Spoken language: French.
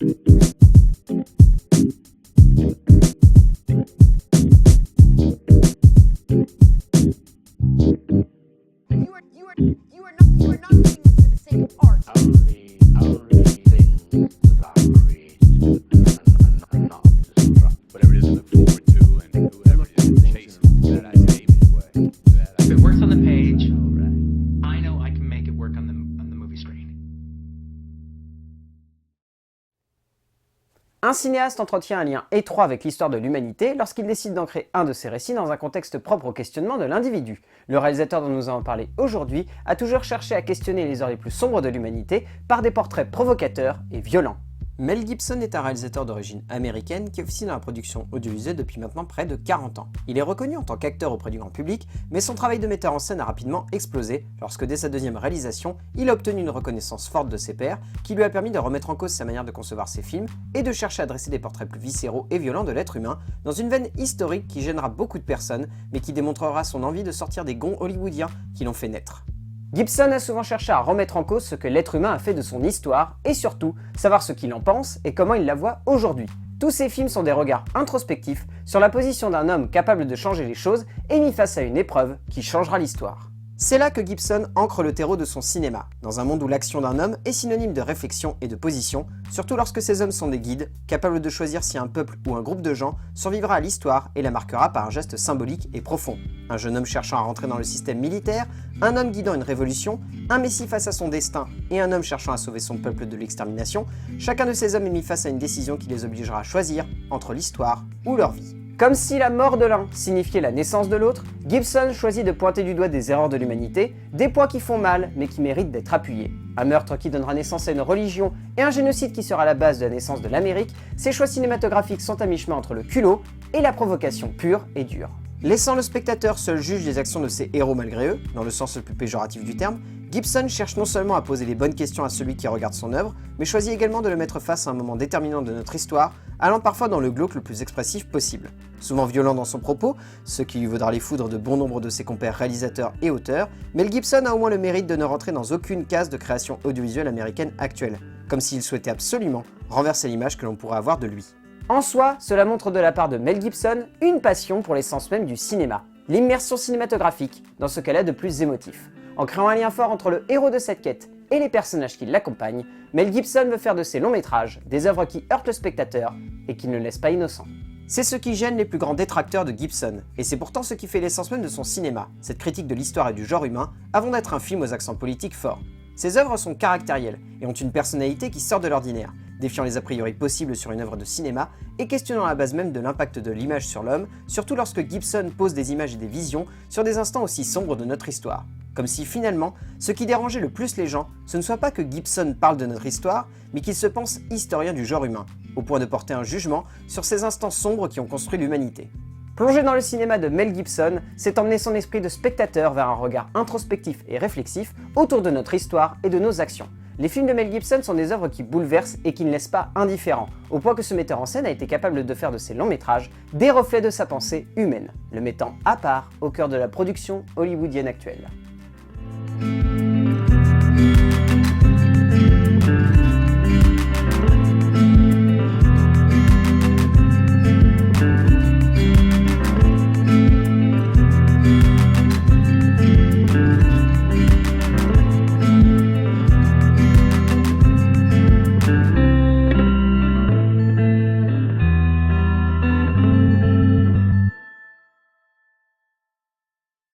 You are not doing this for the sake of art. Only things that are created and not destruct. Whatever it is to look forward to and whoever it is to chase that I say way. If it works on the page, I know I can make it work on the movie screen. Un cinéaste entretient un lien étroit avec l'histoire de l'humanité lorsqu'il décide d'ancrer un de ses récits dans un contexte propre au questionnement de l'individu. Le réalisateur dont nous allons parler aujourd'hui a toujours cherché à questionner les heures les plus sombres de l'humanité par des portraits provocateurs et violents. Mel Gibson est un réalisateur d'origine américaine qui officie dans la production audiovisuelle depuis maintenant près de 40 ans. Il est reconnu en tant qu'acteur auprès du grand public, mais son travail de metteur en scène a rapidement explosé lorsque dès sa deuxième réalisation, il a obtenu une reconnaissance forte de ses pairs qui lui a permis de remettre en cause sa manière de concevoir ses films et de chercher à dresser des portraits plus viscéraux et violents de l'être humain dans une veine historique qui gênera beaucoup de personnes mais qui démontrera son envie de sortir des gonds hollywoodiens qui l'ont fait naître. Gibson a souvent cherché à remettre en cause ce que l'être humain a fait de son histoire et surtout savoir ce qu'il en pense et comment il la voit aujourd'hui. Tous ces films sont des regards introspectifs sur la position d'un homme capable de changer les choses et mis face à une épreuve qui changera l'histoire. C'est là que Gibson ancre le terreau de son cinéma, dans un monde où l'action d'un homme est synonyme de réflexion et de position, surtout lorsque ces hommes sont des guides, capables de choisir si un peuple ou un groupe de gens survivra à l'histoire et la marquera par un geste symbolique et profond. Un jeune homme cherchant à rentrer dans le système militaire, un homme guidant une révolution, un messie face à son destin et un homme cherchant à sauver son peuple de l'extermination, chacun de ces hommes est mis face à une décision qui les obligera à choisir entre l'histoire ou leur vie. Comme si la mort de l'un signifiait la naissance de l'autre, Gibson choisit de pointer du doigt des erreurs de l'humanité, des points qui font mal mais qui méritent d'être appuyés. Un meurtre qui donnera naissance à une religion et un génocide qui sera la base de la naissance de l'Amérique, ces choix cinématographiques sont à mi-chemin entre le culot et la provocation pure et dure. Laissant le spectateur seul juge des actions de ses héros malgré eux, dans le sens le plus péjoratif du terme, Gibson cherche non seulement à poser les bonnes questions à celui qui regarde son œuvre, mais choisit également de le mettre face à un moment déterminant de notre histoire, allant parfois dans le glauque le plus expressif possible. Souvent violent dans son propos, ce qui lui vaudra les foudres de bon nombre de ses compères réalisateurs et auteurs, Mel Gibson a au moins le mérite de ne rentrer dans aucune case de création audiovisuelle américaine actuelle, comme s'il souhaitait absolument renverser l'image que l'on pourrait avoir de lui. En soi, cela montre de la part de Mel Gibson une passion pour l'essence même du cinéma, l'immersion cinématographique, dans ce qu'elle a de plus émotif. En créant un lien fort entre le héros de cette quête et les personnages qui l'accompagnent, Mel Gibson veut faire de ses longs métrages des œuvres qui heurtent le spectateur et qui ne le laissent pas innocent. C'est ce qui gêne les plus grands détracteurs de Gibson, et c'est pourtant ce qui fait l'essence même de son cinéma, cette critique de l'histoire et du genre humain, avant d'être un film aux accents politiques forts. Ses œuvres sont caractérielles et ont une personnalité qui sort de l'ordinaire, défiant les a priori possibles sur une œuvre de cinéma et questionnant la base même de l'impact de l'image sur l'homme, surtout lorsque Gibson pose des images et des visions sur des instants aussi sombres de notre histoire. Comme si finalement, ce qui dérangeait le plus les gens, ce ne soit pas que Gibson parle de notre histoire, mais qu'il se pense historien du genre humain, au point de porter un jugement sur ces instants sombres qui ont construit l'humanité. Plonger dans le cinéma de Mel Gibson, c'est emmener son esprit de spectateur vers un regard introspectif et réflexif autour de notre histoire et de nos actions. Les films de Mel Gibson sont des œuvres qui bouleversent et qui ne laissent pas indifférents, au point que ce metteur en scène a été capable de faire de ses longs métrages des reflets de sa pensée humaine, le mettant à part au cœur de la production hollywoodienne actuelle.